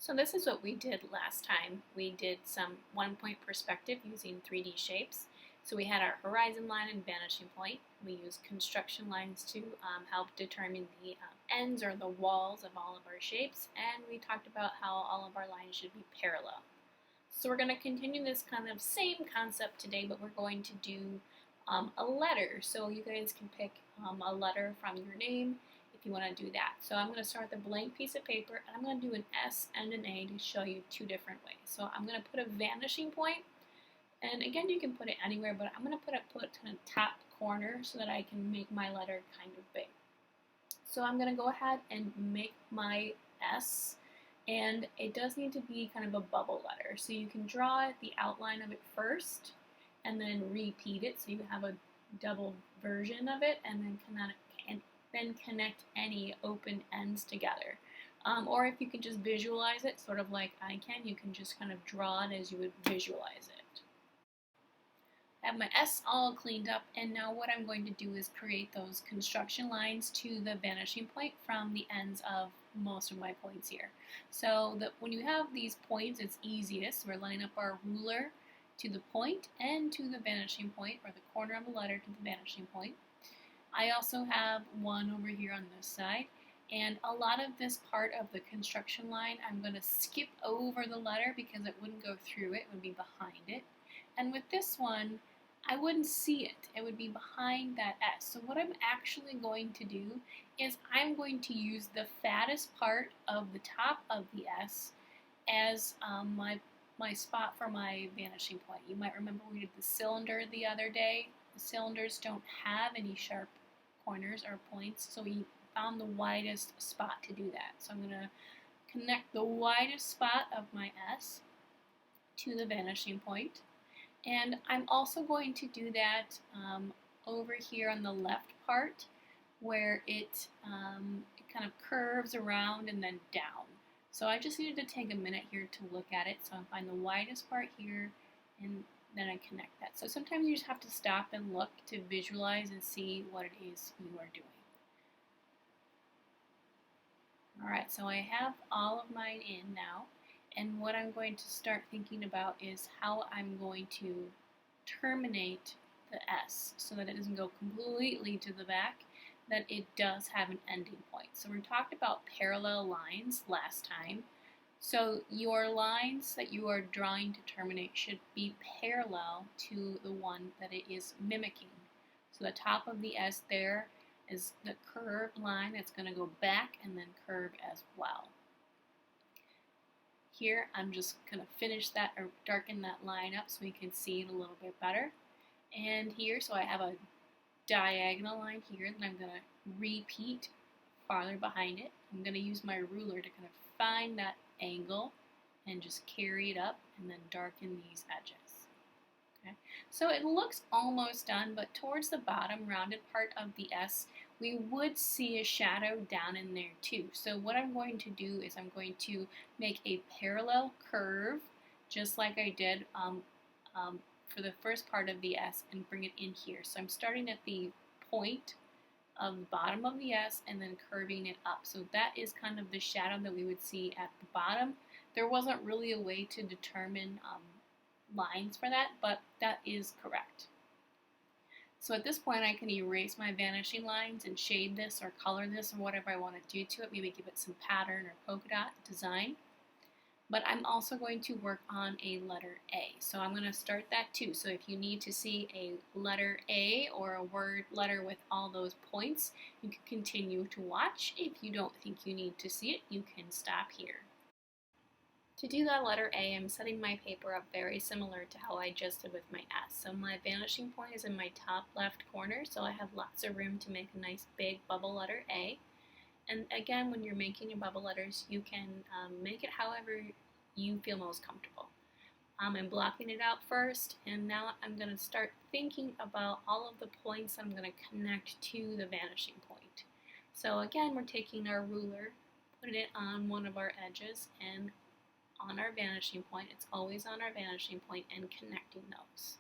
So this is what we did last time. We did some one-point perspective using 3D shapes. So we had our horizon line and vanishing point. We used construction lines to help determine the ends or the walls of all of our shapes. And we talked about how all of our lines should be parallel. So we're going to continue this kind of same concept today, but we're going to do a letter. So you guys can pick a letter from your name if you want to do that. So I'm going to start with a blank piece of paper, and I'm going to do an S and an A to show you two different ways. So I'm going to put a vanishing point, and again, you can put it anywhere, but I'm going to put it kind of top corner so that I can make my letter kind of big. So I'm going to go ahead and make my S, and it does need to be kind of a bubble letter. So you can draw the outline of it first and then repeat it so you have a double version of it, and then connect any open ends together. Or if you can just visualize it, sort of like I can, you can just kind of draw it as you would visualize it. I have my S all cleaned up, and now what I'm going to do is create those construction lines to the vanishing point from the ends of most of my points here. So that when you have these points, it's easiest. We're lining up our ruler to the point and to the vanishing point, or the corner of the letter to the vanishing point. I also have one over here on this side, and a lot of this part of the construction line I'm going to skip over the letter because it wouldn't go through it, it would be behind it. And with this one, I wouldn't see it. It would be behind that S. So what I'm actually going to do is I'm going to use the fattest part of the top of the S as my spot for my vanishing point. You might remember we did the cylinder the other day. The cylinders don't have any sharp corners or points, so we found the widest spot to do that. So I'm going to connect the widest spot of my S to the vanishing point. And I'm also going to do that over here on the left part where it kind of curves around and then down. So I just needed to take a minute here to look at it. So I find the widest part here, and then I connect that. So sometimes you just have to stop and look to visualize and see what it is you are doing. Alright, so I have all of mine in now, and what I'm going to start thinking about is how I'm going to terminate the S so that it doesn't go completely to the back, that it does have an ending point. So we talked about parallel lines last time. So your lines that you are drawing to terminate should be parallel to the one that it is mimicking. So the top of the S there is the curved line that's going to go back and then curve as well. Here I'm just going to finish that or darken that line up so we can see it a little bit better. And here, so I have a diagonal line here that I'm going to repeat farther behind it. I'm going to use my ruler to kind of find that angle and just carry it up and then darken these edges. Okay. So it looks almost done, but towards the bottom rounded part of the S, we would see a shadow down in there too. So what I'm going to do is I'm going to make a parallel curve, just like I did for the first part of the S, and bring it in here. So I'm starting at the point of the bottom of the S and then curving it up. So that is kind of the shadow that we would see at the bottom. There wasn't really a way to determine lines for that, but that is correct. So at this point I can erase my vanishing lines and shade this or color this or whatever I want to do to it, maybe give it some pattern or polka dot design. But I'm also going to work on a letter A. So I'm going to start that too. So if you need to see a letter A or a word letter with all those points, you can continue to watch. If you don't think you need to see it, you can stop here. To do that letter A, I'm setting my paper up very similar to how I just did with my S. So my vanishing point is in my top left corner, so I have lots of room to make a nice big bubble letter A. And again, when you're making your bubble letters, you can make it however you feel most comfortable. I'm blocking it out first, and now I'm going to start thinking about all of the points I'm going to connect to the vanishing point. So again, we're taking our ruler, putting it on one of our edges, and on our vanishing point, it's always on our vanishing point, and connecting those.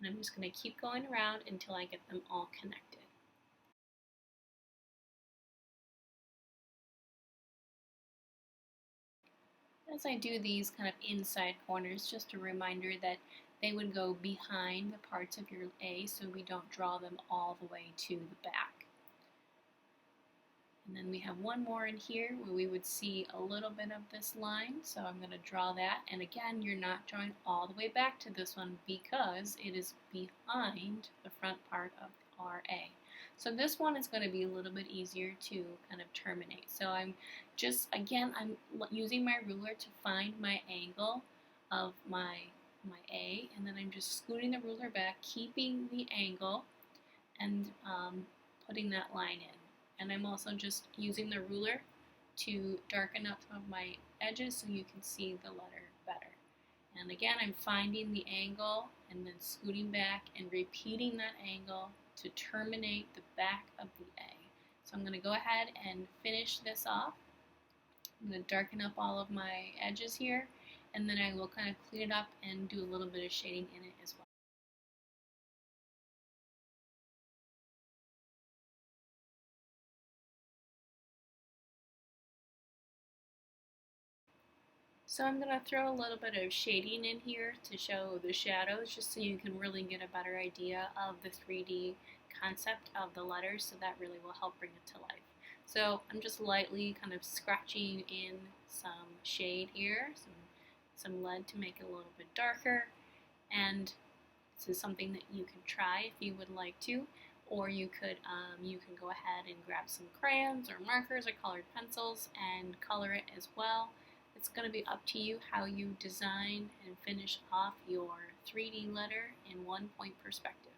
And I'm just going to keep going around until I get them all connected. As I do these kind of inside corners, just a reminder that they would go behind the parts of your A so we don't draw them all the way to the back. And then we have one more in here where we would see a little bit of this line, so I'm going to draw that. And again, you're not drawing all the way back to this one because it is behind the front part of our A. So this one is going to be a little bit easier to kind of terminate. So I'm just, again, I'm using my ruler to find my angle of my A, and then I'm just scooting the ruler back, keeping the angle, and putting that line in. And I'm also just using the ruler to darken up some of my edges so you can see the letter better. And again, I'm finding the angle and then scooting back and repeating that angle to terminate the back of the A. So I'm going to go ahead and finish this off. I'm going to darken up all of my edges here, and then I will kind of clean it up and do a little bit of shading in it as well. So I'm going to throw a little bit of shading in here to show the shadows, just so you can really get a better idea of the 3D concept of the letters, so that really will help bring it to life. So I'm just lightly kind of scratching in some shade here, some lead to make it a little bit darker, and this is something that you can try if you would like to, or you can go ahead and grab some crayons or markers or colored pencils and color it as well. It's going to be up to you how you design and finish off your 3D letter in 1-point perspective.